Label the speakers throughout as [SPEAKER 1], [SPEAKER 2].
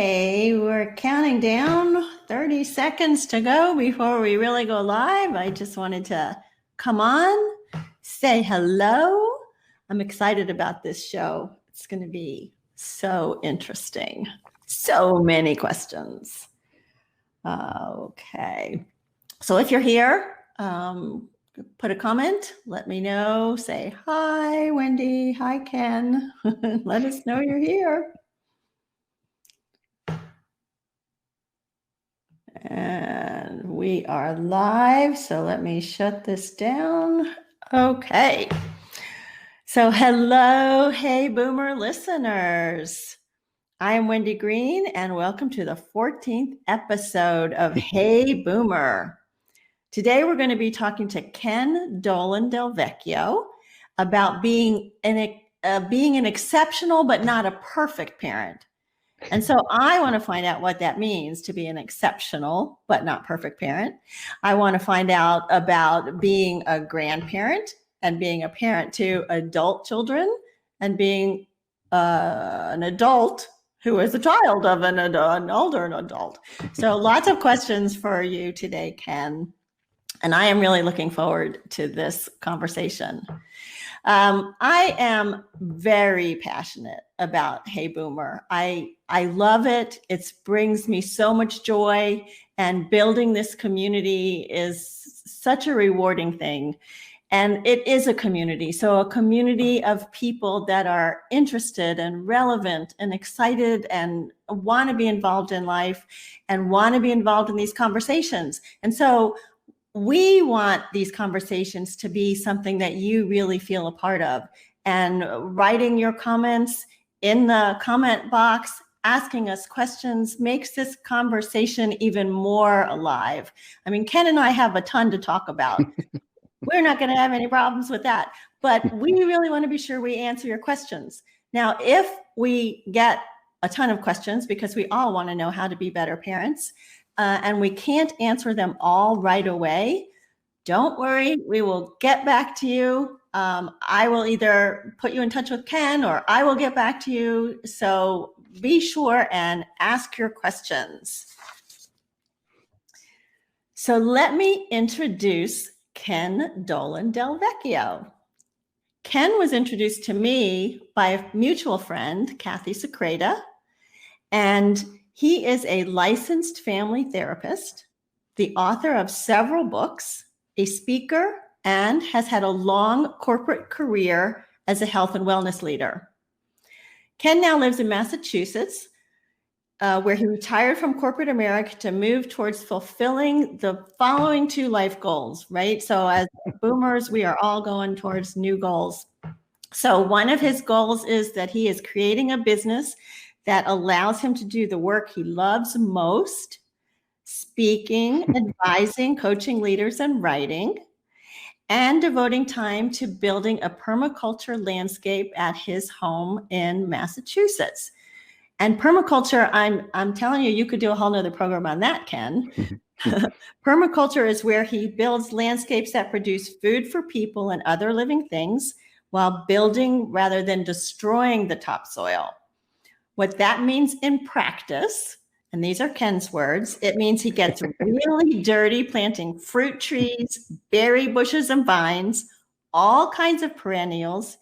[SPEAKER 1] Okay, we're counting down 30 seconds to go before we really go live. I just wanted to come on, say hello. I'm excited about this show. It's going to be so interesting. So many questions. Okay, so if you're here, put a comment, let me know, say hi, Wendy, hi, Ken. Let us know you're here. And we are live, so let me shut this down. Okay. So hello, Hey Boomer listeners. I am Wendy Green, and welcome to the 14th episode of Hey Boomer. Today we're going to be talking to Ken Dolan Del Vecchio about being an exceptional but not a perfect parent. And so I want to find out what that means to be an exceptional but not perfect parent. I want to find out about being a grandparent and being a parent to adult children and being an adult who is a child of an older adult. So lots of questions for you today, Ken. And I am really looking forward to this conversation. I am very passionate about Hey Boomer. I love it. It brings me so much joy, and building this community is such a rewarding thing. And it is a community. So a community of people that are interested and relevant and excited and want to be involved in life and want to be involved in these conversations. And so we want these conversations to be something that you really feel a part of, and writing your comments in the comment box, asking us questions makes this conversation even more alive. I mean, Ken and I have a ton to talk about. We're not going to have any problems with that, but we really want to be sure we answer your questions. Now, if we get a ton of questions, because we all want to know how to be better parents, and we can't answer them all right away, don't worry, we will get back to you. I will either put you in touch with Ken or I will get back to you. So be sure and ask your questions. So let me introduce Ken Dolan Del Vecchio. Ken was introduced to me by a mutual friend, Kathy Secreta, and he is a licensed family therapist, the author of several books, a speaker, and has had a long corporate career as a health and wellness leader. Ken now lives in Massachusetts, where he retired from corporate America to move towards fulfilling the following two life goals, right? So as boomers, we are all going towards new goals. So one of his goals is that he is creating a business that allows him to do the work he loves most: speaking, advising, coaching leaders, and writing, and devoting time to building a permaculture landscape at his home in Massachusetts. And permaculture, I'm telling you, you could do a whole nother program on that, Ken. Permaculture is where he builds landscapes that produce food for people and other living things while building rather than destroying the topsoil. What that means in practice, and these are Ken's words, it means he gets really dirty planting fruit trees, berry bushes and vines, all kinds of perennials,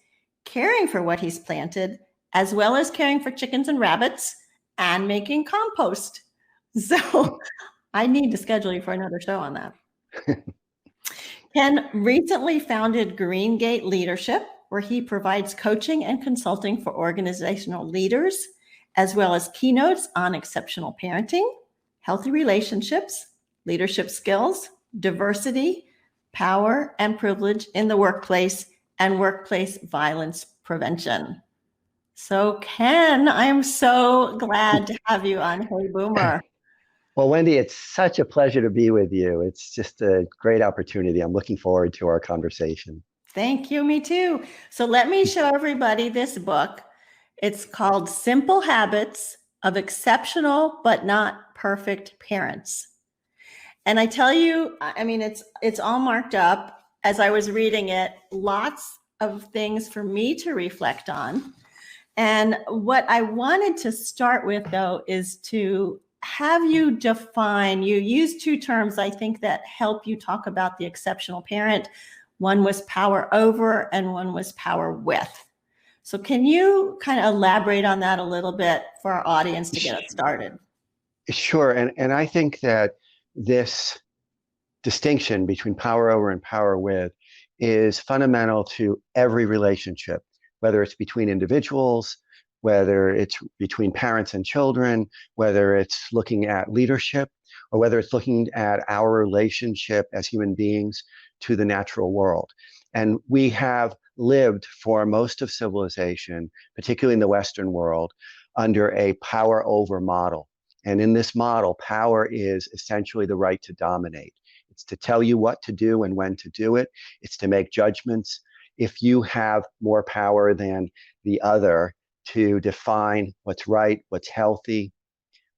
[SPEAKER 1] caring for what he's planted, as well as caring for chickens and rabbits, and making compost. So I need to schedule you for another show on that. Ken recently founded Green Gate Leadership, where he provides coaching and consulting for organizational leaders, as well as keynotes on exceptional parenting, healthy relationships, leadership skills, diversity, power, and privilege in the workplace, and workplace violence prevention. So Ken, I'm so glad to have you on Hey Boomer.
[SPEAKER 2] Well, Wendy, it's such a pleasure to be with you. It's just a great opportunity. I'm looking forward to our conversation.
[SPEAKER 1] Thank you, me too. So let me show everybody this book. It's called Simple Habits of Exceptional but Not Perfect Parents. And I tell you, I mean, it's all marked up. As I was reading it, lots of things for me to reflect on. And what I wanted to start with, though, is to have you define, you use two terms, I think, that help you talk about the exceptional parent. One was power over and one was power with. So can you kind of elaborate on that a little bit for our audience to get us started?
[SPEAKER 2] Sure. And I think that this distinction between power over and power with is fundamental to every relationship, whether it's between individuals, whether it's between parents and children, whether it's looking at leadership, or whether it's looking at our relationship as human beings to the natural world. And we have lived for most of civilization, particularly in the Western world, under a power over model. And in this model, power is essentially the right to dominate. It's to tell you what to do and when to do it. It's to make judgments. If you have more power than the other to define what's right, what's healthy,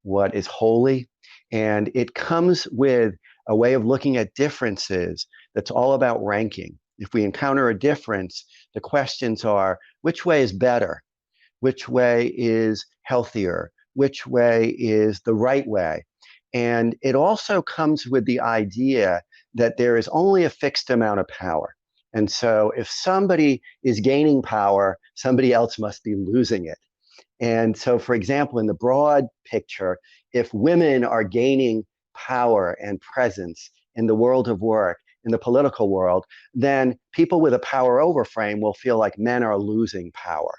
[SPEAKER 2] what is holy. And it comes with a way of looking at differences that's all about ranking. If we encounter a difference, the questions are, which way is better? Which way is healthier? Which way is the right way? And it also comes with the idea that there is only a fixed amount of power. And so if somebody is gaining power, somebody else must be losing it. And so, for example, in the broad picture, if women are gaining power and presence in the world of work, in the political world, then people with a power over frame will feel like men are losing power.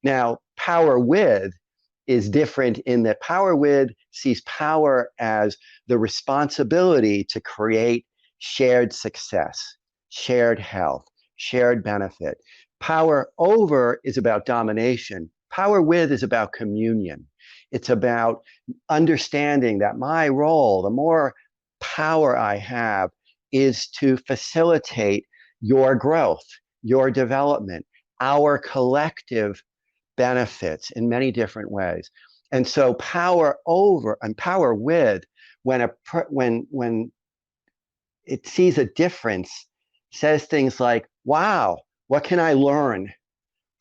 [SPEAKER 2] Now, power with is different in that power with sees power as the responsibility to create shared success, shared health, shared benefit. Power over is about domination. Power with is about communion. It's about understanding that my role, the more power I have, is to facilitate your growth, your development, our collective benefits in many different ways. And so power over and power with, when it sees a difference, says things like, wow, what can I learn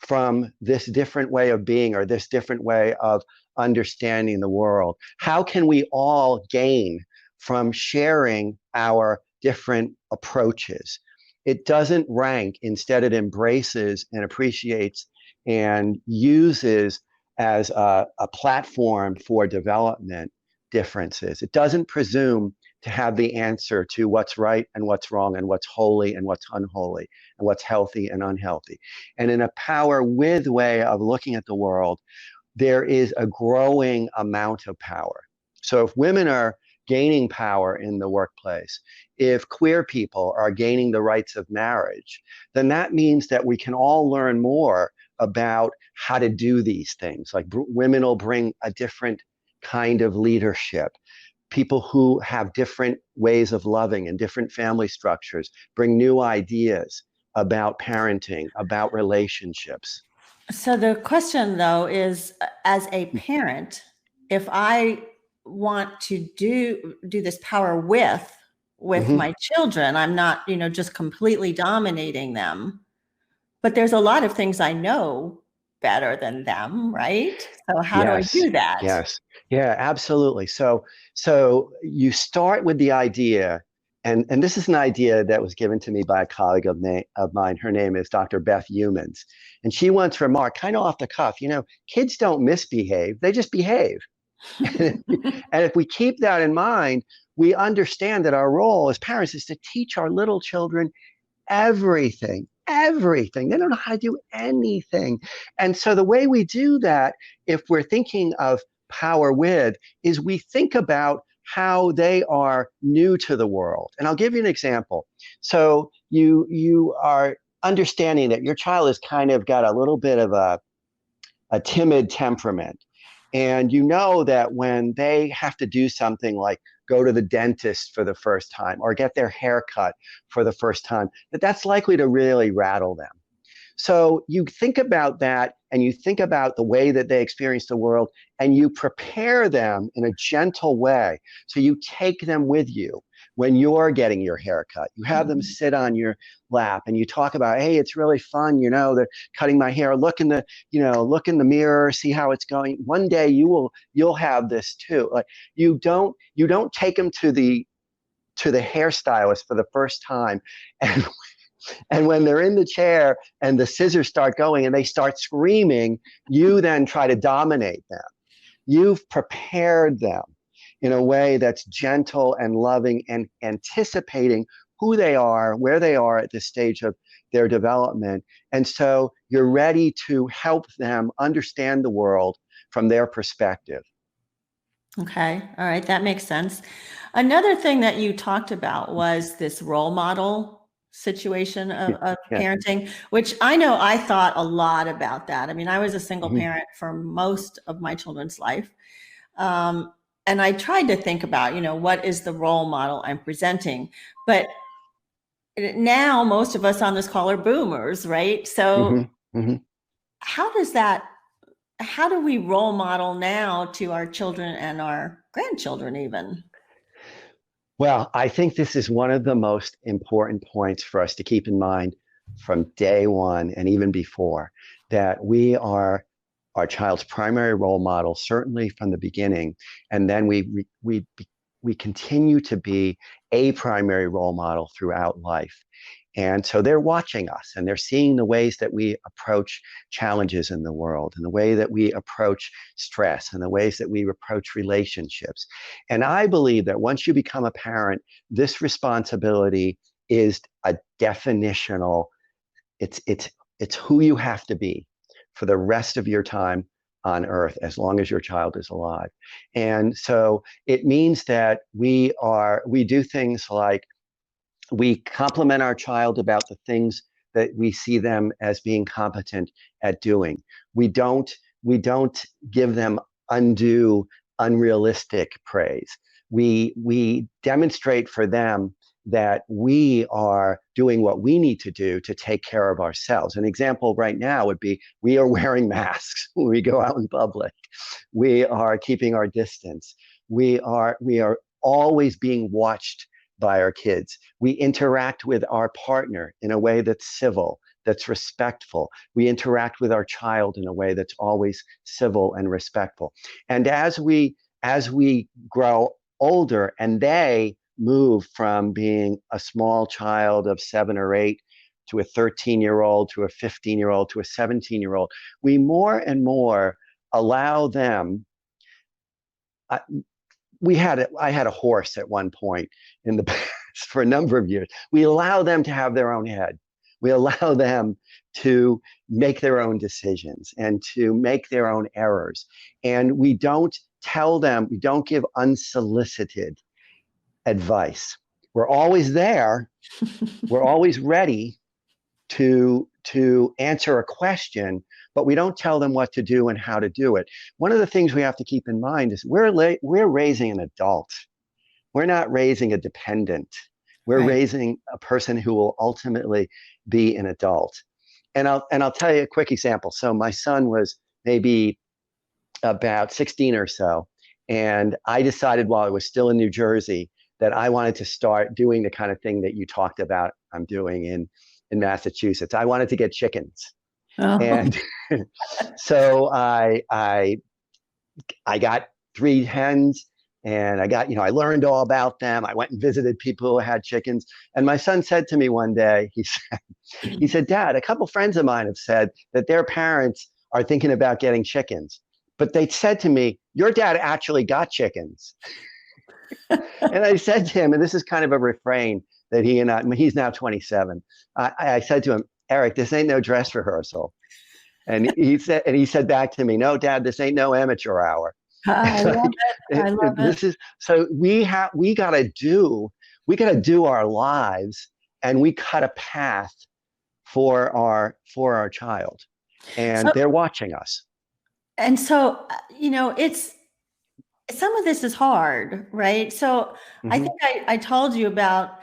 [SPEAKER 2] from this different way of being or this different way of understanding the world? How can we all gain from sharing our different approaches? It doesn't rank. Instead, it embraces and appreciates and uses as a platform for development differences. It doesn't presume to have the answer to what's right and what's wrong and what's holy and what's unholy and what's healthy and unhealthy. And in a power with way of looking at the world, there is a growing amount of power. So if women are gaining power in the workplace, if queer people are gaining the rights of marriage, then that means that we can all learn more about how to do these things. Like women will bring a different kind of leadership. People who have different ways of loving and different family structures bring new ideas about parenting, about relationships.
[SPEAKER 1] So the question, though, is as a parent, if I want to do this power with
[SPEAKER 2] Mm-hmm.
[SPEAKER 1] my children, I'm not, just completely dominating them, but there's a lot of things I know better than them, right? So how do I
[SPEAKER 2] Yes,
[SPEAKER 1] do that?
[SPEAKER 2] yes. Yeah, absolutely. So you start with the idea, and this is an idea that was given to me by a colleague of mine. Her name is Dr. Beth Humans. And she once remarked, kind of off the cuff, kids don't misbehave, they just behave. And if we keep that in mind, we understand that our role as parents is to teach our little children everything, everything. They don't know how to do anything. And so the way we do that, if we're thinking of power with, is we think about how they are new to the world. And I'll give you an example. So you are understanding that your child has kind of got a little bit of a timid temperament. And you know that when they have to do something like go to the dentist for the first time or get their hair cut for the first time, that's likely to really rattle them. So you think about that and you think about the way that they experience the world and you prepare them in a gentle way. So you take them with you when you're getting your haircut. You have them
[SPEAKER 1] Mhm.
[SPEAKER 2] sit on your lap and you talk about, hey, it's really fun, they're cutting my hair. Look in the mirror, see how it's going. One day you'll have this too. Like you don't take them to the hairstylist for the first time and and when they're in the chair and the scissors start going and they start screaming, you then try to dominate them. You've prepared them in a way that's gentle and loving and anticipating who they are, where they are at this stage of their development. And so you're ready to help them understand the world from their perspective.
[SPEAKER 1] Okay. All right. That makes sense. Another thing that you talked about was this role model situation
[SPEAKER 2] Yeah.
[SPEAKER 1] of
[SPEAKER 2] Yeah.
[SPEAKER 1] parenting, which I know I thought a lot about that. I mean, I was a single
[SPEAKER 2] Mm-hmm.
[SPEAKER 1] parent for most of my children's life. Um, and I tried to think about, what is the role model I'm presenting? But now most of us on this call are boomers, right? So
[SPEAKER 2] Mm-hmm. Mm-hmm.
[SPEAKER 1] how does that how do we role model now to our children and our grandchildren even?
[SPEAKER 2] Well, I think this is one of the most important points for us to keep in mind from day one and even before that we are our child's primary role model, certainly from the beginning, and then we continue to be a primary role model throughout life. And so they're watching us and they're seeing the ways that we approach challenges in the world and the way that we approach stress and the ways that we approach relationships. And I believe that once you become a parent, this responsibility is a definitional, it's who you have to be for the rest of your time on earth as long as your child is alive. And so it means that we do things like we compliment our child about the things that we see them as being competent at doing. We don't we don't give them undue, unrealistic praise. We demonstrate for them that we are doing what we need to do to take care of ourselves. An example right now would be we are wearing masks when we go out in public. We are keeping our distance. We are always being watched by our kids. We interact with our partner in a way that's civil, that's respectful. We interact with our child in a way that's always civil and respectful. And as we grow older and they move from being a small child of 7 or 8 to a 13-year-old to a 15-year-old to a 17-year-old, we more and more allow them. Uh, I had a horse at one point in the past for a number of years. We allow them to have their own head. We allow them to make their own decisions and to make their own errors. And we don't give unsolicited advice. We're always there. We're always ready to answer a question, but we don't tell them what to do and how to do it. One of the things we have to keep in mind is we're raising an adult. We're not raising a dependent. We're
[SPEAKER 1] Right.
[SPEAKER 2] raising a person who will ultimately be an adult. And I'll tell you a quick example. So my son was maybe about 16 or so, and I decided while I was still in New Jersey that I wanted to start doing the kind of thing that you talked about I'm doing in Massachusetts. I wanted to get chickens.
[SPEAKER 1] Oh.
[SPEAKER 2] And so I got 3 hens and I learned all about them. I went and visited people who had chickens. And my son said to me one day, he said, Dad, a couple friends of mine have said that their parents are thinking about getting chickens. But they said to me, your dad actually got chickens. And I said to him, and this is kind of a refrain that he's now 27. I said to him, Eric, this ain't no dress rehearsal. And he said back to me, no, Dad, this ain't no amateur hour.
[SPEAKER 1] I love
[SPEAKER 2] Like,
[SPEAKER 1] it. I love it.
[SPEAKER 2] this is so we gotta do our lives and we cut a path for our child. And
[SPEAKER 1] So,
[SPEAKER 2] they're watching us.
[SPEAKER 1] and so, it's some of this is hard, right? So I
[SPEAKER 2] Hmm.
[SPEAKER 1] think I told you about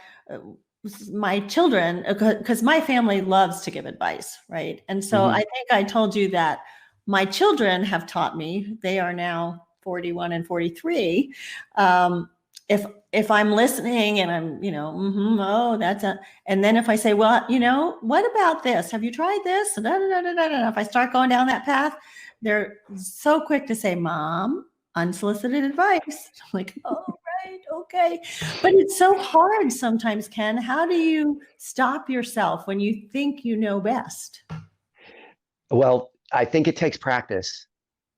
[SPEAKER 1] my children, because my family loves to give advice, right? And so I
[SPEAKER 2] Hmm.
[SPEAKER 1] think I told you that my children have taught me, they are now 41 and 43. Um, if I'm listening and I'm, oh, that's a, and then if I say, well, what about this? Have you tried this? Da, da, da, da, da, da. If I start going down that path, they're so quick to say, Mom, unsolicited advice. I'm like, oh, right, okay. But it's so hard sometimes, Ken. How do you stop yourself when you think you know best?
[SPEAKER 2] Well, I think it takes practice.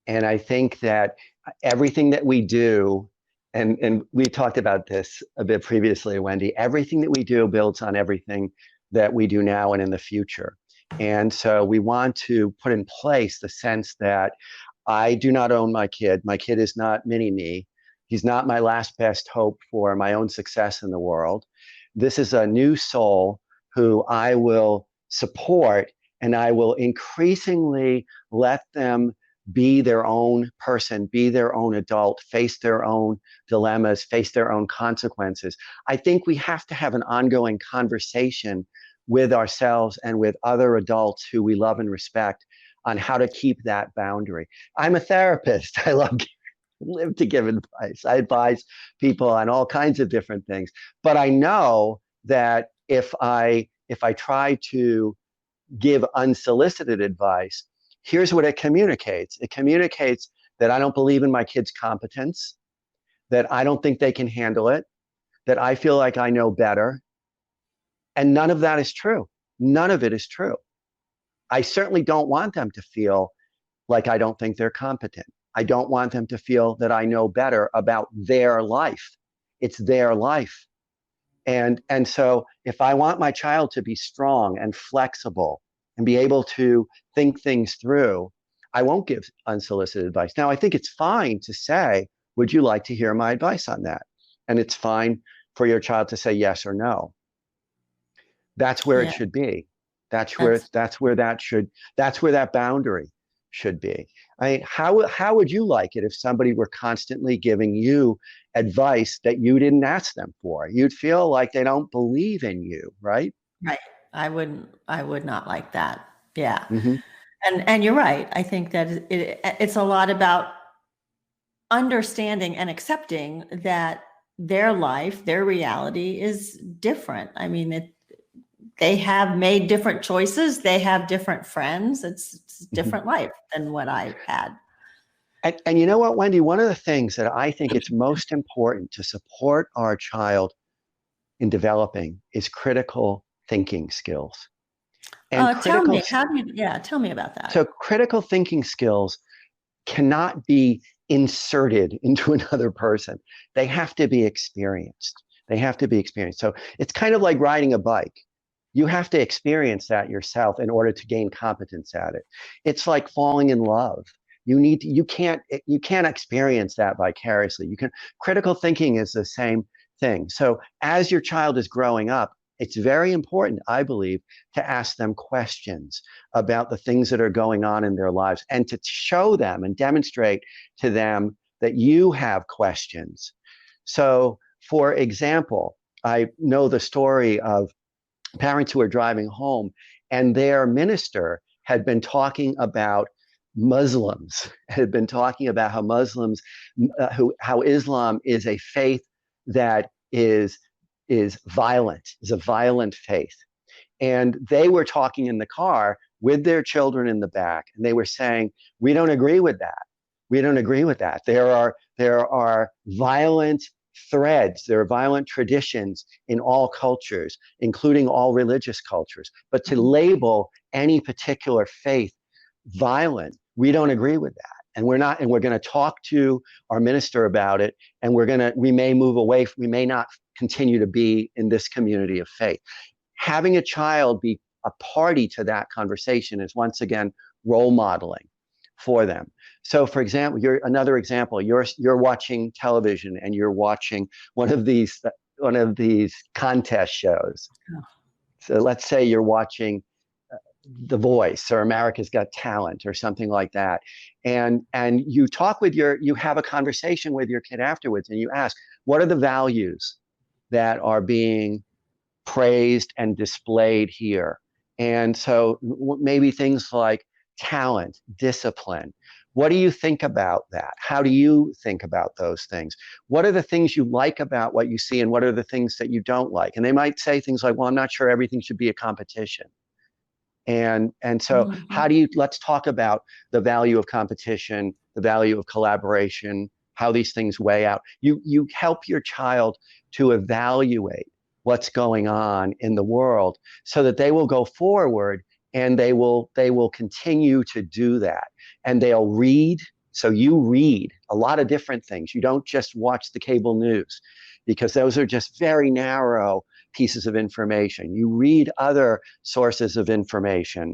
[SPEAKER 2] And I think that everything that we do, and we talked about this a bit previously, Wendy, everything that we do builds on everything that we do now and in the future. And so we want to put in place the sense that I do not own my kid. My kid is not mini me. He's not my last best hope for my own success in the world. This is a new soul who I will support, and I will increasingly let them be their own person, be their own adult, face their own dilemmas, face their own consequences. I think we have to have an ongoing conversation with ourselves and with other adults who we love and respect on how to keep that boundary. I'm a therapist. I live to give advice. I advise people on all kinds of different things. But I know that if I try to give unsolicited advice, here's what it communicates. It communicates that I don't believe in my kids' competence, that I don't think they can handle it, that I feel like I know better. And none of that is true. None of it is true. I certainly don't want them to feel like I don't think they're competent. I don't want them to feel that I know better about their life. It's their life. And so if I want my child to be strong and flexible and be able to think things through, I won't give unsolicited advice. Now, I think it's fine to say, would you like to hear my advice on that? And it's fine for your child to say yes or no. That's where it
[SPEAKER 1] Yeah,
[SPEAKER 2] should be. That's where
[SPEAKER 1] that's
[SPEAKER 2] that boundary should be. I mean, how would you like it if somebody were constantly giving you advice that you didn't ask them for? You'd feel like they don't believe in you, right?
[SPEAKER 1] right. I would not like that. Yeah.
[SPEAKER 2] Hmm.
[SPEAKER 1] And you're right. I think that it's a lot about understanding and accepting that their life, their reality is different. I mean, they have made different choices. They have different friends. It's a
[SPEAKER 2] Hmm.
[SPEAKER 1] different life than what I had.
[SPEAKER 2] And you know what, Wendy? One of the things that I think it's most important to support our child in developing is critical thinking skills. And
[SPEAKER 1] Tell me, how do you, yeah, tell me about that.
[SPEAKER 2] critical thinking skills cannot be inserted into another person. They have to be experienced. They have to be experienced. So it's kind of like riding a bike. You have to experience that yourself in order to gain competence at it. It's like falling in love. You can't experience that vicariously. You can Critical thinking is the same thing. So as your child is growing up, it's very important, I believe, to ask them questions about the things that are going on in their lives and to show them and demonstrate to them that you have questions. So, for example, I know the story of parents who were driving home and their minister had been talking about Muslims, had been talking about how how Islam is a faith that is violent, is a violent faith. And they were talking in the car with their children in the back, and they were saying, "We don't agree with that. We don't agree with that. There are violent threads, there are violent traditions in all cultures, including all religious cultures. But to label any particular faith violent, we don't agree with that. And we're not, and we're going to talk to our minister about it. And we may move away, we may not continue to be in this community of faith." Having a child be a party to that conversation is once again role modeling for them. So, for example, another example. You're watching television and you're watching one of these contest shows. So let's say you're watching The Voice or America's Got Talent or something like that, and you have a conversation with your kid afterwards, and you ask, what are the values that are being praised and displayed here. And so maybe things like talent, discipline. What do you think about that? How do you think about those things? What are the things you like about what you see, and what are the things that you don't like? And they might say things like, well, I'm not sure everything should be a competition. And so how
[SPEAKER 1] Mhm.
[SPEAKER 2] do you, let's talk about the value of competition, the value of collaboration, how these things weigh out. You help your child to evaluate what's going on in the world so that they will go forward, and they will continue to do that. And they'll read. So you read a lot of different things. You don't just watch the cable news, because those are just very narrow pieces of information. You read other sources of information.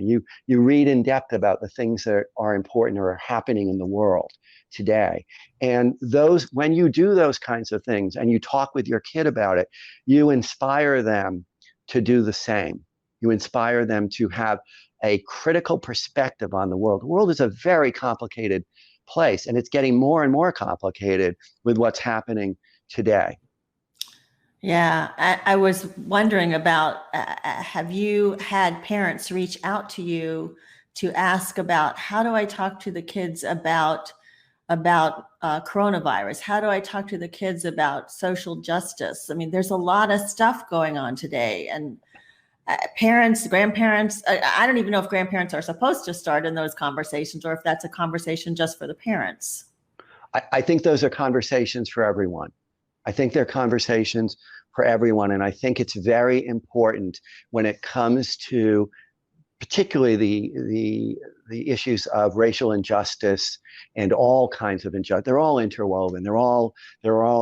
[SPEAKER 2] You read in depth about the things that are important or are happening in the world today. And those, when you do those kinds of things and you talk with your kid about it, you inspire them to do the same. You inspire them to have a critical perspective on the world. The world is a very complicated place, and it's getting more and more complicated with what's happening today.
[SPEAKER 1] Yeah, I was wondering about, have you had parents reach out to you to ask about, how do I talk to the kids about coronavirus? How do I talk to the kids about social justice? I mean, there's a lot of stuff going on today, and parents, grandparents, I don't even know if grandparents are supposed to start in those conversations, or if that's a conversation just for the parents.
[SPEAKER 2] I think those are conversations for everyone. I think they're conversations for everyone. And I think it's very important when it comes to particularly the issues of racial injustice and all kinds of injustice. They're all interwoven. They're all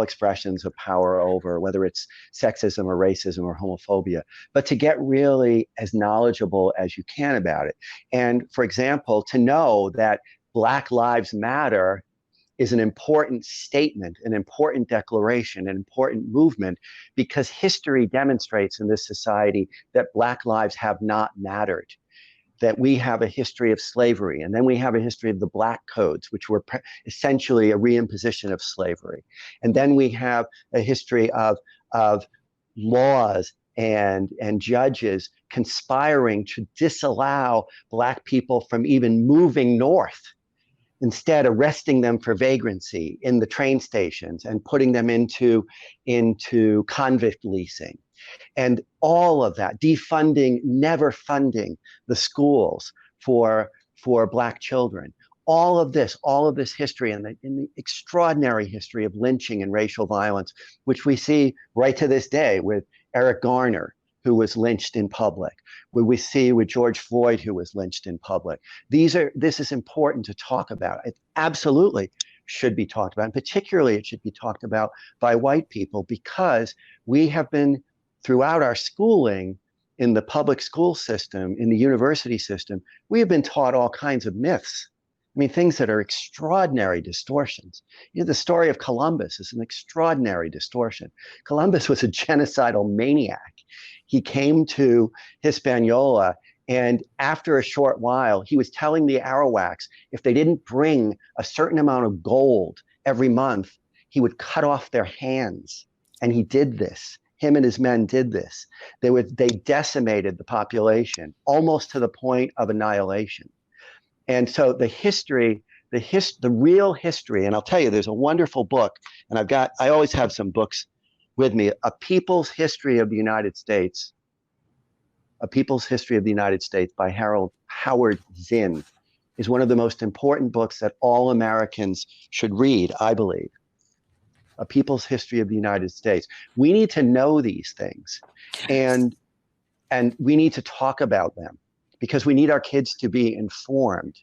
[SPEAKER 2] expressions of power over, whether it's sexism or racism or homophobia. But to get really as knowledgeable as you can about it. And for example, to know that Black Lives Matter is an important statement, an important declaration, an important movement, because history demonstrates in this society that Black lives have not mattered, that we have a history of slavery, and then we have a history of the Black Codes, which were essentially a reimposition of slavery. And then we have a history of laws and judges conspiring to disallow Black people from even moving north, instead arresting them for vagrancy in the train stations and putting them into convict leasing. And all of that, defunding, never funding the schools for Black children. All of this history, and the extraordinary history of lynching and racial violence, which we see right to this day with Eric Garner, who was lynched in public, what we see with George Floyd, who was lynched in public. This is important to talk about. It absolutely should be talked about, and particularly it should be talked about by white people, because we have been, throughout our schooling in the public school system, in the university system, we have been taught all kinds of myths. I mean, things that are extraordinary distortions. The story of Columbus is an extraordinary distortion. Columbus was a genocidal maniac. He came to Hispaniola, and after a short while, he was telling the Arawaks if they didn't bring a certain amount of gold every month, he would cut off their hands. And he did this. Him and his men did this. They decimated the population almost to the point of annihilation. And so the real history, and I'll tell you, there's a wonderful book, and I always have some books with me, A People's History of the United States, A People's History of the United States by Howard Zinn, is one of the most important books that all Americans should read, I believe. A People's History of the United States. We need to know these things, and we need to talk about them, because we need our kids to be informed.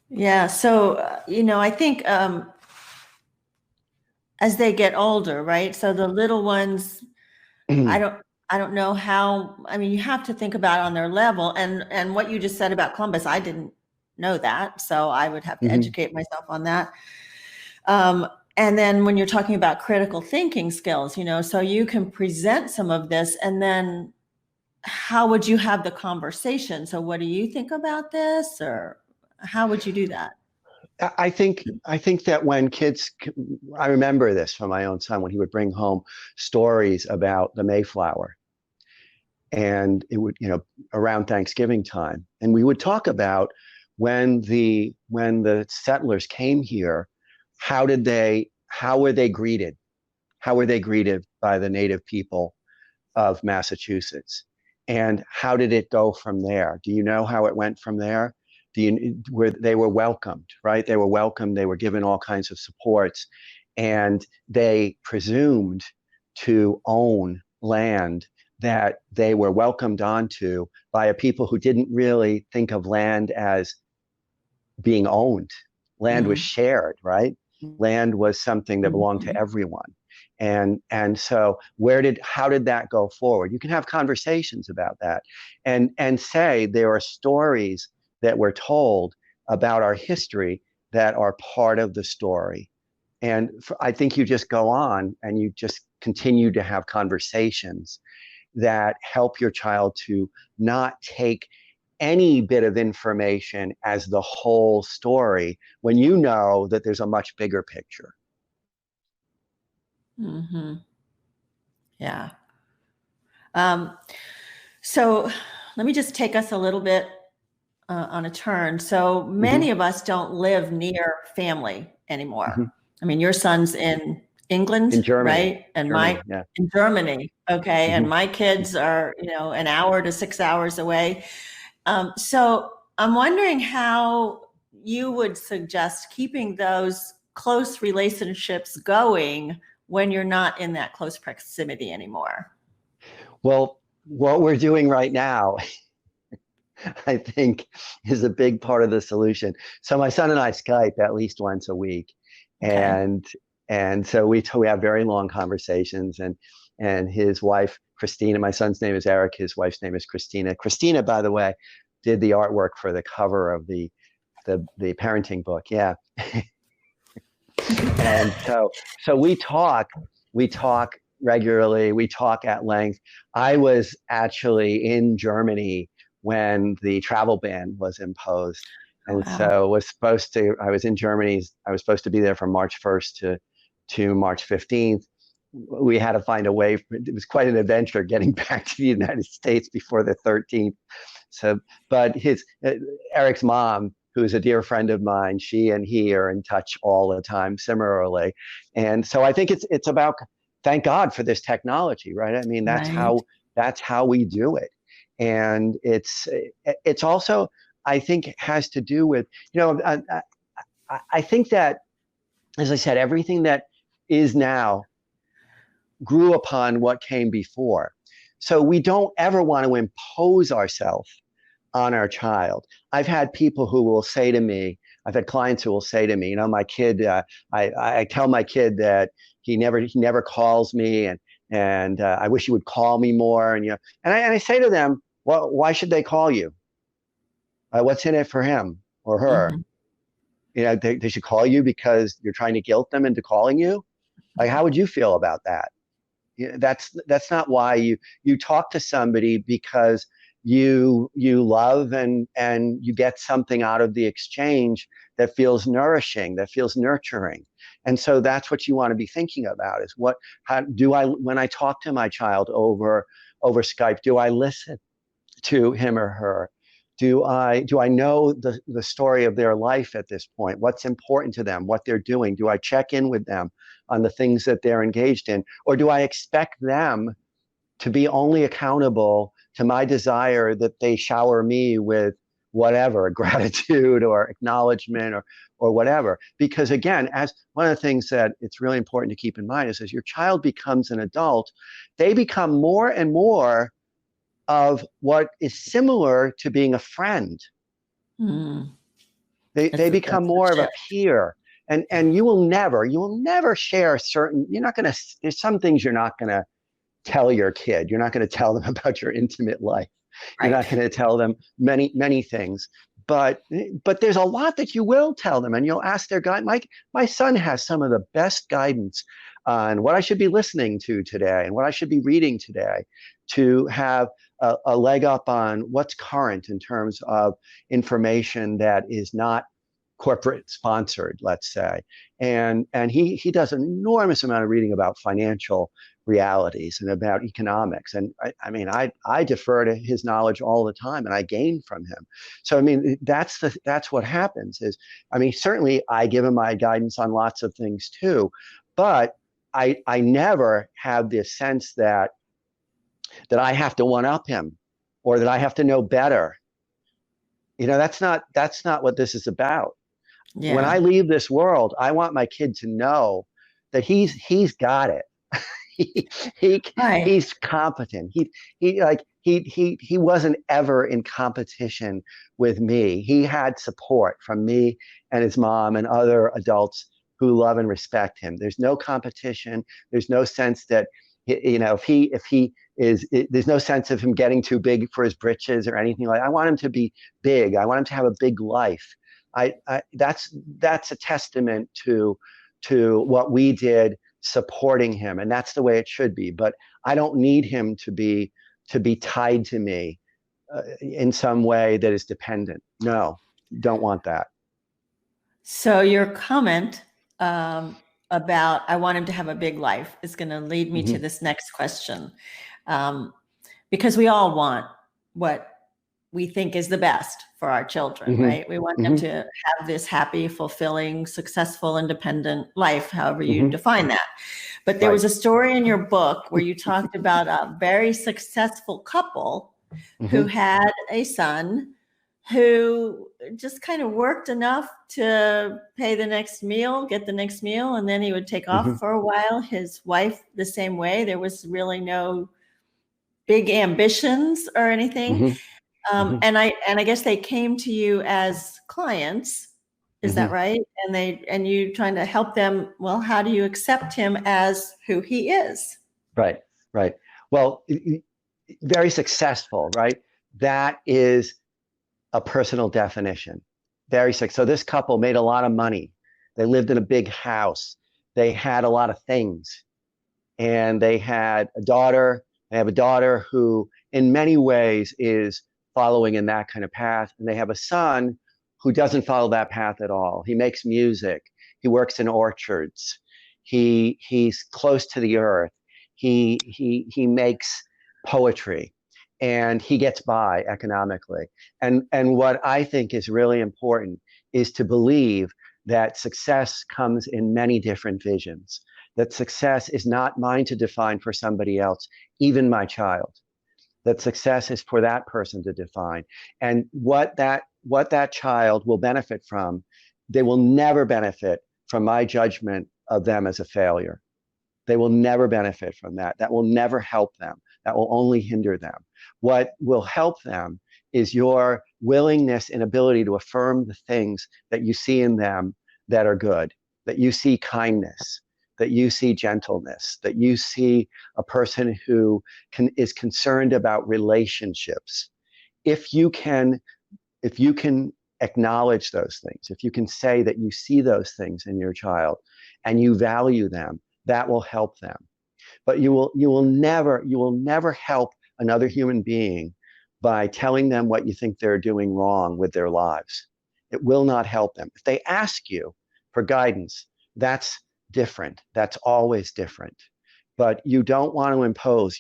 [SPEAKER 1] Yeah. So, I think as they get older, right? So the little ones, I don't, I don't know how, I mean, you have to think about it on their level. And what you just said about Columbus, I didn't know that. So I would have to educate myself on that. And then when you're talking about critical thinking skills, so you can present some of this, and then how would you have the conversation? So what do you think about this, or how would you do that?
[SPEAKER 2] I think that when kids, I remember this from my own son when he would bring home stories about the Mayflower, and it would, around Thanksgiving time, and we would talk about when the settlers came here, how were they greeted? How were they greeted by the native people of Massachusetts? And how did it go from there? Do you know how it went from there? Where they were welcomed, right? They were welcomed. They were given all kinds of supports, and they presumed to own land that they were welcomed onto by a people who didn't really think of land as being owned. Land was
[SPEAKER 1] Mm-hmm.
[SPEAKER 2] shared, right? Land was something that belonged to
[SPEAKER 1] Mm-hmm.
[SPEAKER 2] everyone. And so how did that go forward? You can have conversations about that and say there are stories that were told about our history that are part of the story. And I think you just go on and you just continue to have conversations that help your child to not take any bit of information as the whole story when you know that there's a much bigger picture.
[SPEAKER 1] Mm-hmm. Yeah. Um, so let me just take us a little bit on a turn. So
[SPEAKER 2] Mm-hmm,
[SPEAKER 1] many of us don't live near family
[SPEAKER 2] mm-hmm.
[SPEAKER 1] anymore. I mean, your son's in England,
[SPEAKER 2] In Germany,
[SPEAKER 1] right? And my
[SPEAKER 2] Germany, yeah.
[SPEAKER 1] in Germany, okay. And
[SPEAKER 2] Mm-hmm.
[SPEAKER 1] my kids are, an hour to 6 hours away. So I'm wondering how you would suggest keeping those close relationships going when you're not in that close proximity anymore.
[SPEAKER 2] Well, what we're doing right now, I think, is a big part of the solution. So my son and I Skype at least once a week,
[SPEAKER 1] Okay.
[SPEAKER 2] and and so we have very long conversations. And his wife Christina, my son's name is Eric, his wife's name is Christina. Christina, by the way, did the artwork for the cover of the parenting book. Yeah. And so we talk regularly, we talk at length. I was actually in Germany when the travel ban was imposed. And
[SPEAKER 1] Wow.
[SPEAKER 2] so I was in Germany. I was supposed to be there from March 1st to March 15th. We had to find a way. It was quite an adventure getting back to the United States before the 13th. So, but Eric's mom, who's a dear friend of mine, she and he are in touch all the time, similarly. And so I think it's about, thank God for this technology, right? I mean,
[SPEAKER 1] Right.
[SPEAKER 2] that's how we do it. And it's also, I think, has to do with, I think that, as I said, everything that is now grew upon what came before. So we don't ever want to impose ourselves on our child. I've had people who will say to me, I've had clients who will say to me, my kid, I tell my kid that he never calls me, and I wish he would call me more, and I say to them, well, why should they call you? What's in it for him or her?
[SPEAKER 1] Mhm.
[SPEAKER 2] They should call you because you're trying to guilt them into calling you. Like, how would you feel about that? That's not why you talk to somebody, because you love and you get something out of the exchange that feels nourishing, that feels nurturing. And so that's what you want to be thinking about, is how do I, when I talk to my child over Skype, do I listen to him or her? Do I know the story of their life at this point? What's important to them? What they're doing? Do I check in with them on the things that they're engaged in? Or do I expect them to be only accountable to my desire that they shower me with whatever, gratitude or acknowledgement or whatever? Because again, as one of the things that it's really important to keep in mind is, as your child becomes an adult, they become more and more of what is similar to being a friend.
[SPEAKER 1] Mm.
[SPEAKER 2] They become
[SPEAKER 1] That's the
[SPEAKER 2] more of a
[SPEAKER 1] shift.
[SPEAKER 2] peer. And you will never share certain, you're not going to, there's some things you're not going to tell your kid. You're not going to tell them about your intimate life. You're
[SPEAKER 1] Right.
[SPEAKER 2] not going to tell them many things. But there's a lot that you will tell them, and you'll ask their guide. My son has some of the best guidance on what I should be listening to today and what I should be reading today, to have a leg up on what's current in terms of information that is not corporate sponsored, let's say. And he does an enormous amount of reading about financial realities and about economics. And I defer to his knowledge all the time, and I gain from him. So I mean, that's what happens. Is I mean, certainly I give him my guidance on lots of things too, but I never have this sense that I have to one up him or that I have to know better. That's not what this is about. When I
[SPEAKER 1] Yeah.
[SPEAKER 2] leave this world, I want my kid to know that he's got it. he, he
[SPEAKER 1] Right.
[SPEAKER 2] he's competent. He wasn't ever in competition with me. He had support from me and his mom and other adults who love and respect him. There's no competition. There's no sense that if he is there's no sense of him getting too big for his britches or anything like that. I want him to be big. I want him to have a big life. That's a testament to what we did supporting him, and that's the way it should be. But I don't need him to be tied to me in some way that is dependent. No, don't want that.
[SPEAKER 1] So your comment about I want him to have a big life is going to lead me to
[SPEAKER 2] Mm-hmm,
[SPEAKER 1] this next question, um, because we all want what we think is the best for our children,
[SPEAKER 2] mm-hmm,
[SPEAKER 1] right? We want them
[SPEAKER 2] mm-hmm,
[SPEAKER 1] to have this happy, fulfilling, successful, independent life, however you
[SPEAKER 2] mm-hmm.
[SPEAKER 1] define that. But there
[SPEAKER 2] Right.
[SPEAKER 1] was a story in your book where you talked about a very successful couple who
[SPEAKER 2] Mm-hmm,
[SPEAKER 1] had a son who just kind of worked enough to pay the next meal, get the next meal, and then he would take
[SPEAKER 2] mm-hmm,
[SPEAKER 1] off for a while. His wife, the same way. There was really no big ambitions or anything.
[SPEAKER 2] mm-hmm, mm-hmm,
[SPEAKER 1] And I guess they came to you as clients. Is that
[SPEAKER 2] mm-hmm.
[SPEAKER 1] right? And you trying to help them. Well, how do you accept him as who he is?
[SPEAKER 2] Right. Right. Well, very successful. Right. That is a personal definition. Very sick. So this couple made a lot of money. They lived in a big house. They had a lot of things. And they had a daughter. They have a daughter who, in many ways, is following in that kind of path. And they have a son who doesn't follow that path at all. He makes music. He works in orchards. He's close to the earth. He makes poetry, and he gets by economically. And what I think is really important is to believe that success comes in many different visions, that success is not mine to define for somebody else, even my child, that success is for that person to define. And what that child will benefit from, they will never benefit from my judgment of them as a failure. They will never benefit from that. That will never help them. That will only hinder them. What will help them is your willingness and ability to affirm the things that you see in them that are good, that you see kindness, that you see gentleness, that you see a person who is concerned about relationships. If you can, if you can acknowledge those things, if you can say that you see those things in your child and you value them, that will help them. But you will never help another human being by telling them what you think they're doing wrong with their lives. It will not help them. If they ask you for guidance, that's different. That's always different. But you don't want to impose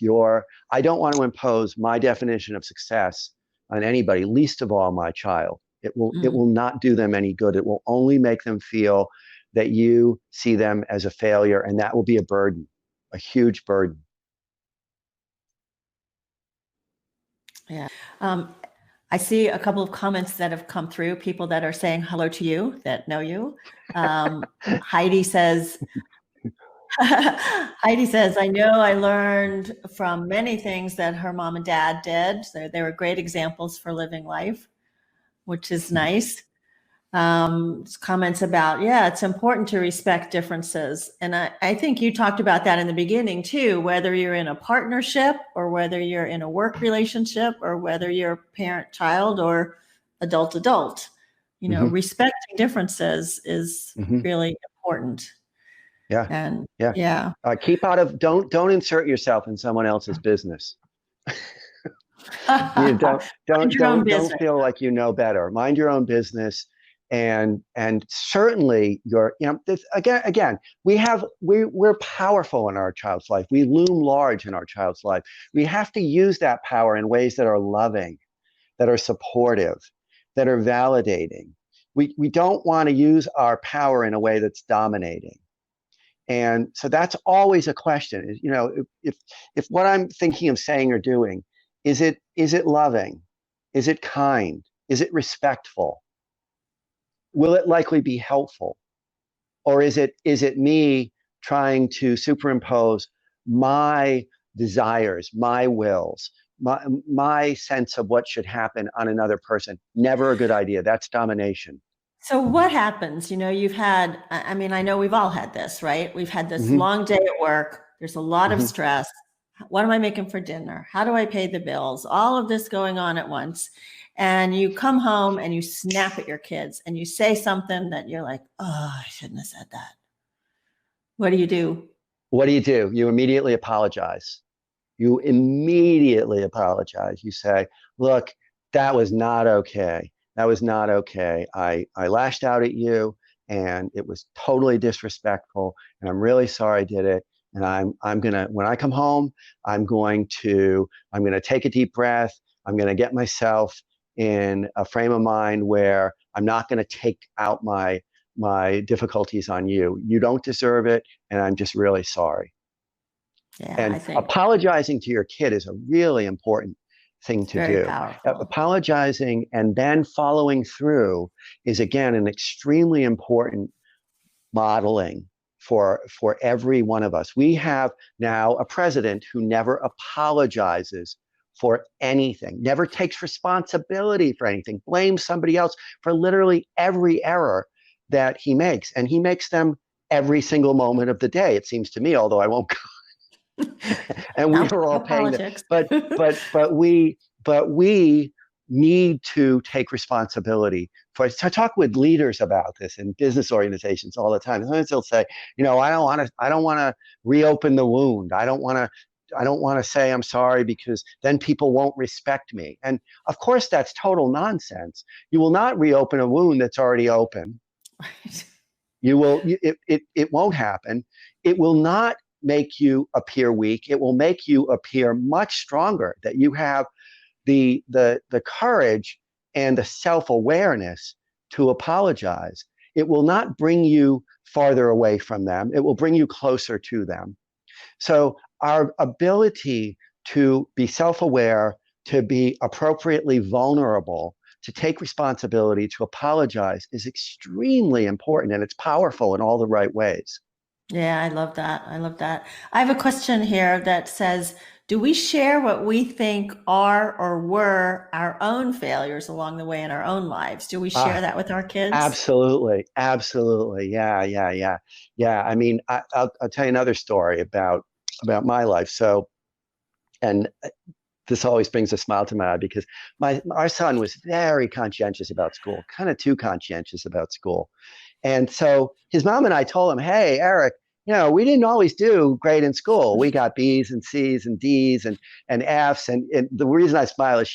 [SPEAKER 2] I don't want to impose my definition of success on anybody, least of all my child. It will not do them any good. It will only make them feel that you see them as a failure, and that will be a burden, a huge burden.
[SPEAKER 1] Yeah. Um, I see a couple of comments that have come through, people that are saying hello to you that know you. Heidi says, Heidi says, I know I learned from many things that her mom and dad did. So they were great examples for living life, which is nice. Comments about, yeah, it's important to respect differences. And I think you talked about that in the beginning too, whether you're in a partnership or whether you're in a work relationship or whether you're parent child or adult adult,
[SPEAKER 2] Mm-hmm,
[SPEAKER 1] respecting differences is
[SPEAKER 2] mm-hmm.
[SPEAKER 1] really important.
[SPEAKER 2] Yeah,
[SPEAKER 1] And
[SPEAKER 2] yeah.
[SPEAKER 1] yeah.
[SPEAKER 2] Keep out of don't insert yourself in someone else's business. You don't
[SPEAKER 1] Mind
[SPEAKER 2] don't
[SPEAKER 1] your own
[SPEAKER 2] don't don't
[SPEAKER 1] business.
[SPEAKER 2] feel like you know better. Mind your own business. And certainly again, we're powerful in our child's life. We loom large in our child's life. We have to use that power in ways that are loving, that are supportive, that are validating. We don't want to use our power in a way that's dominating. And so that's always a question. If what I'm thinking of saying or doing, is it loving? Is it kind? Is it respectful? Will it likely be helpful? Or is it me trying to superimpose my desires, my wills, my sense of what should happen on another person? Never a good idea. That's domination.
[SPEAKER 1] So what happens? You've had, I mean, I know we've all had this, right? We've had this
[SPEAKER 2] Hmm.
[SPEAKER 1] long day at work. There's a lot of
[SPEAKER 2] Hmm.
[SPEAKER 1] stress. What am I making for dinner? How do I pay the bills? All of this going on at once. And you come home and you snap at your kids and you say something that you're like, oh, I shouldn't have said that. What do you do?
[SPEAKER 2] What do? You immediately apologize. You immediately apologize. You say, look, that was not okay. That was not okay. I lashed out at you and it was totally disrespectful. And I'm really sorry I did it. And I'm gonna, when I come home, I'm gonna take a deep breath. I'm gonna get myself in a frame of mind where I'm not gonna take out my difficulties on you. You don't deserve it, and I'm just really sorry.
[SPEAKER 1] Yeah, I
[SPEAKER 2] And
[SPEAKER 1] think
[SPEAKER 2] apologizing to your kid is a really important thing
[SPEAKER 1] it's
[SPEAKER 2] to
[SPEAKER 1] very
[SPEAKER 2] do.
[SPEAKER 1] powerful.
[SPEAKER 2] Apologizing and then following through is, again, an extremely important modeling for every one of us. We have now a president who never apologizes for anything, never takes responsibility for anything, blames somebody else for literally every error that he makes. And he makes them every single moment of the day, it seems to me, although I won't. And we
[SPEAKER 1] No,
[SPEAKER 2] are all
[SPEAKER 1] no
[SPEAKER 2] paying them.
[SPEAKER 1] politics.
[SPEAKER 2] But we need to take responsibility for. I talk with leaders about this in business organizations all the time. Sometimes they'll say, I don't want to reopen the wound. I don't want to say I'm sorry because then people won't respect me. And of course, that's total nonsense. You will not reopen a wound that's already open.
[SPEAKER 1] Right.
[SPEAKER 2] It won't happen. It will not make you appear weak. It will make you appear much stronger, that you have the courage and the self-awareness to apologize. It will not bring you farther away from them. It will bring you closer to them. So our ability to be self-aware, to be appropriately vulnerable, to take responsibility, to apologize is extremely important, and it's powerful in all the right ways.
[SPEAKER 1] Yeah, I love that. I love that. I have a question here that says, do we share what we think are or were our own failures along the way in our own lives? Do we share
[SPEAKER 2] Ah,
[SPEAKER 1] that with our kids?
[SPEAKER 2] absolutely, absolutely. Yeah, yeah, yeah, yeah. I mean, I'll tell you another story about my life. So, and this always brings a smile to my eye because our son was very conscientious about school, kind of too conscientious about school. And so his mom and I told him, "Hey, Eric, we didn't always do great in school. We got B's and C's and D's and F's." And the reason I smile is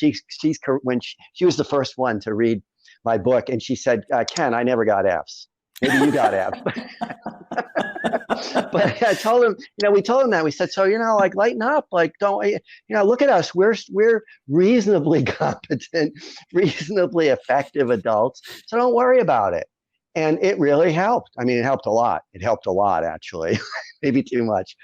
[SPEAKER 2] when she was the first one to read my book, and she said, "Ken, I never got F's. Maybe you got F's." But I told him, we told him that. We said, so, like, lighten up, like, don't, look at us. We're reasonably competent, reasonably effective adults. So don't worry about it. And it really helped. I mean, it helped a lot. It helped a lot, actually. Maybe too much.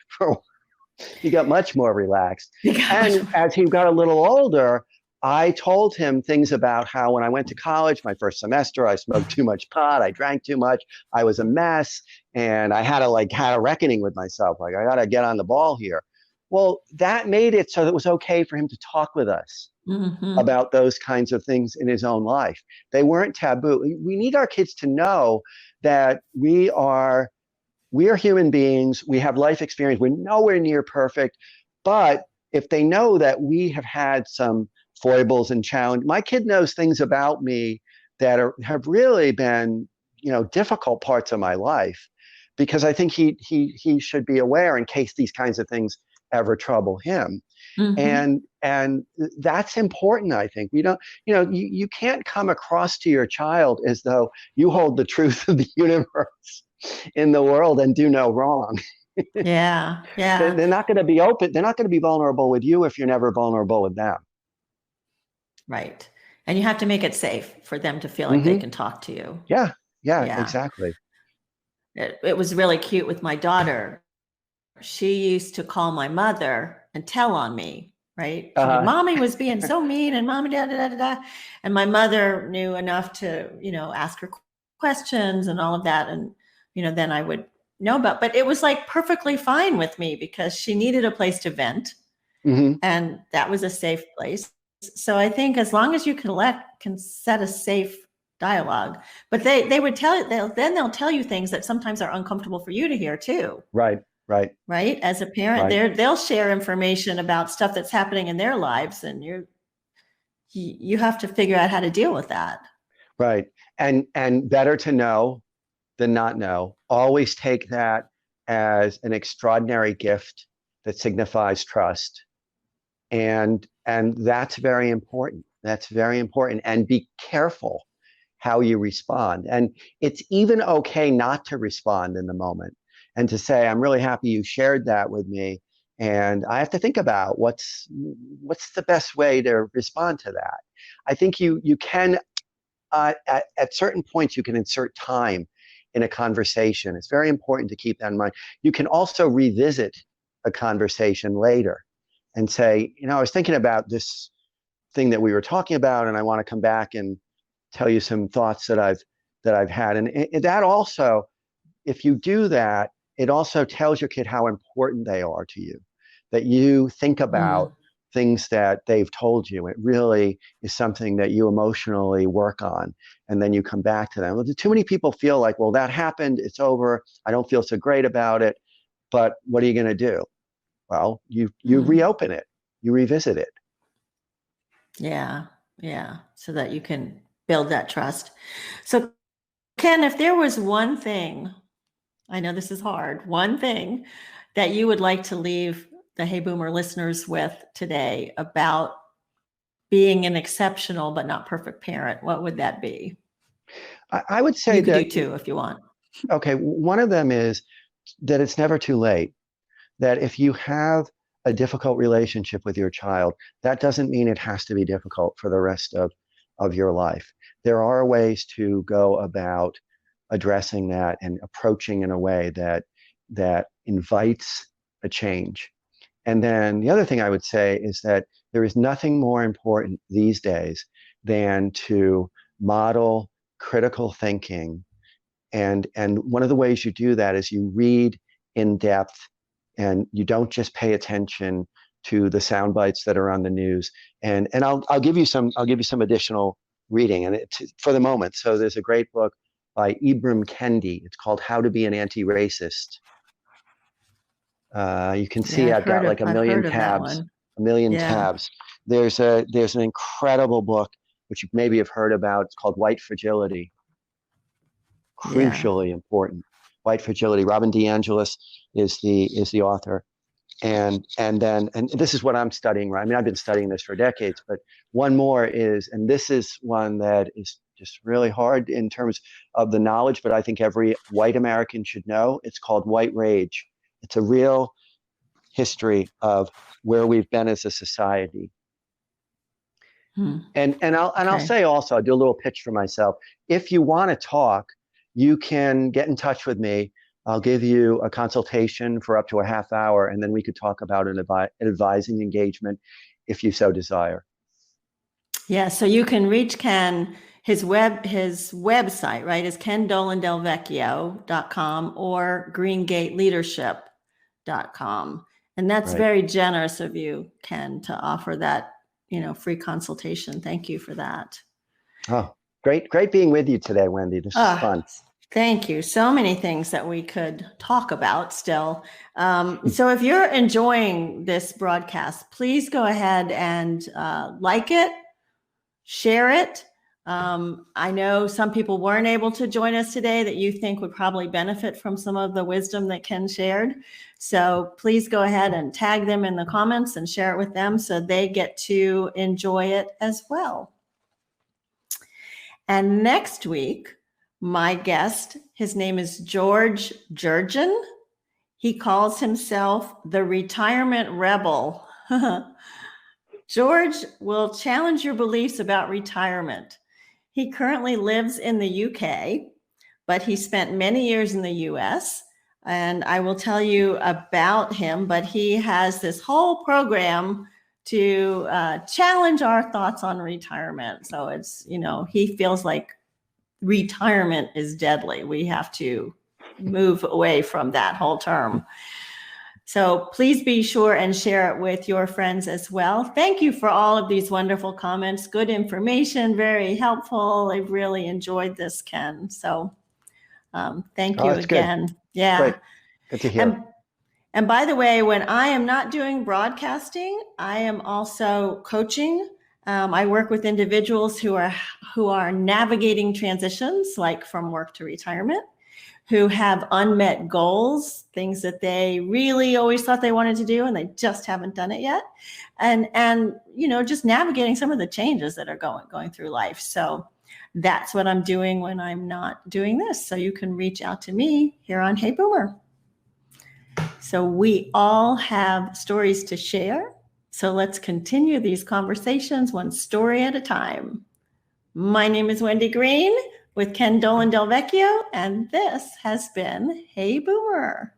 [SPEAKER 2] He got much more relaxed.
[SPEAKER 1] You got much
[SPEAKER 2] And
[SPEAKER 1] more.
[SPEAKER 2] as he got a little older, I told him things about how when I went to college, my first semester, I smoked too much pot, I drank too much, I was a mess, and I had had a reckoning with myself. Like, I got to get on the ball here. Well, that made it so that it was okay for him to talk with us
[SPEAKER 1] Hmm.
[SPEAKER 2] about those kinds of things in his own life. They weren't taboo. We need our kids to know that we are human beings. We have life experience. We're nowhere near perfect. But if they know that we have had some foibles and challenge, my kid knows things about me that have really been, difficult parts of my life, because I think he should be aware in case these kinds of things ever trouble him.
[SPEAKER 1] Mm-hmm.
[SPEAKER 2] And that's important, I think. We don't, you can't come across to your child as though you hold the truth of the universe in the world and do no wrong.
[SPEAKER 1] Yeah. Yeah.
[SPEAKER 2] They're not going to be open. They're not going to be vulnerable with you if you're never vulnerable with them.
[SPEAKER 1] Right. And you have to make it safe for them to feel like they
[SPEAKER 2] Hmm.
[SPEAKER 1] can talk to you.
[SPEAKER 2] Yeah. Yeah,
[SPEAKER 1] Yeah.
[SPEAKER 2] exactly.
[SPEAKER 1] It was really cute with my daughter. She used to call my mother and tell on me, right? She'd be,
[SPEAKER 2] Uh,
[SPEAKER 1] Mommy was being so mean and Mommy da da da da da. And my mother knew enough to, ask her questions and all of that. And, then I would know about, but it was like perfectly fine with me because she needed a place to vent.
[SPEAKER 2] mhm.
[SPEAKER 1] And that was a safe place. So I think as long as you can set a safe dialogue, but they would tell you, they'll tell you things that sometimes are uncomfortable for you to hear too.
[SPEAKER 2] Right, right,
[SPEAKER 1] Right. As a parent,
[SPEAKER 2] right,
[SPEAKER 1] they'll share information about stuff that's happening in their lives, and you have to figure out how to deal with that.
[SPEAKER 2] right. And better to know than not know. Always take that as an extraordinary gift that signifies trust. And that's very important. That's very important. And be careful how you respond. And it's even okay not to respond in the moment and to say, I'm really happy you shared that with me. And I have to think about what's the best way to respond to that. I think you can at certain points you can insert time in a conversation. It's very important to keep that in mind. You can also revisit a conversation later and say, I was thinking about this thing that we were talking about, and I want to come back and tell you some thoughts that I've had. And that also, if you do that, it also tells your kid how important they are to you, that you think about
[SPEAKER 1] Mm.
[SPEAKER 2] things that they've told you. It really is something that you emotionally work on, and then you come back to them. Well, too many people feel like, well, that happened, it's over, I don't feel so great about it, but what are you going to do? Well, you
[SPEAKER 1] Mm.
[SPEAKER 2] reopen it, you revisit it.
[SPEAKER 1] Yeah. Yeah. So that you can build that trust. So, Ken, if there was one thing, I know this is hard, one thing that you would like to leave the Hey Boomer listeners with today about being an exceptional but not perfect parent, what would that be?
[SPEAKER 2] I would say
[SPEAKER 1] You could
[SPEAKER 2] that,
[SPEAKER 1] do two if you want.
[SPEAKER 2] okay, one of them is that it's never too late, that if you have a difficult relationship with your child, that doesn't mean it has to be difficult for the rest of your life. There are ways to go about addressing that and approaching in a way that invites a change. And then the other thing I would say is that there is nothing more important these days than to model critical thinking. And one of the ways you do that is you read in depth, and you don't just pay attention to the sound bites that are on the news. And I'll give you some additional reading, and it's for the moment. So there's a great book by Ibram Kendi. It's called How to Be an Anti-Racist. You can
[SPEAKER 1] Yeah,
[SPEAKER 2] see I've got like
[SPEAKER 1] I've heard of that one.
[SPEAKER 2] a million
[SPEAKER 1] Yeah.
[SPEAKER 2] tabs. There's an incredible book which you maybe have heard about. It's called White Fragility.
[SPEAKER 1] Yeah.
[SPEAKER 2] Crucially important. White Fragility. Robin DeAngelis is the author. And this is what I'm studying, right? I mean, I've been studying this for decades, but one more is, and this is one that is just really hard in terms of the knowledge, but I think every white American should know. It's called White Rage. It's a real history of where we've been as a society.
[SPEAKER 1] Hmm.
[SPEAKER 2] And I'll
[SPEAKER 1] Okay.
[SPEAKER 2] say also, I'll do a little pitch for myself. If you want to talk, you can get in touch with me. I'll give you a consultation for up to a half hour, and then we could talk about an advising engagement if you so desire.
[SPEAKER 1] Yeah. So you can reach Ken, his website, right, is kendolandelvecchio.com or greengateleadership.com. And that's
[SPEAKER 2] Right.
[SPEAKER 1] very generous of you, Ken, to offer that, free consultation. Thank you for that.
[SPEAKER 2] Oh, great being with you today, Wendy. This is
[SPEAKER 1] Ah,
[SPEAKER 2] fun.
[SPEAKER 1] thank you. So many things that we could talk about still. So if you're enjoying this broadcast, please go ahead and like it, share it. I know some people weren't able to join us today that you think would probably benefit from some of the wisdom that Ken shared. So please go ahead and tag them in the comments and share it with them so they get to enjoy it as well. And next week, my guest, his name is George Jurgen. He calls himself the Retirement Rebel. George will challenge your beliefs about retirement. He currently lives in the UK, but he spent many years in the US. And I will tell you about him, but he has this whole program to challenge our thoughts on retirement. So it's, he feels like retirement is deadly. We have to move away from that whole term. So please be sure and share it with your friends as well. Thank you for all of these wonderful comments. Good information, very helpful. I've really enjoyed this, Ken. So thank you again.
[SPEAKER 2] Good.
[SPEAKER 1] Yeah.
[SPEAKER 2] Great. Good to hear.
[SPEAKER 1] And by the way, when I am not doing broadcasting, I am also coaching. I work with individuals who are navigating transitions, like from work to retirement, who have unmet goals, things that they really always thought they wanted to do and they just haven't done it yet. And just navigating some of the changes that are going through life. So that's what I'm doing when I'm not doing this. So you can reach out to me here on Hey Boomer. So we all have stories to share. So let's continue these conversations one story at a time. My name is Wendy Green with Ken Dolan Del Vecchio, and this has been Hey Boomer.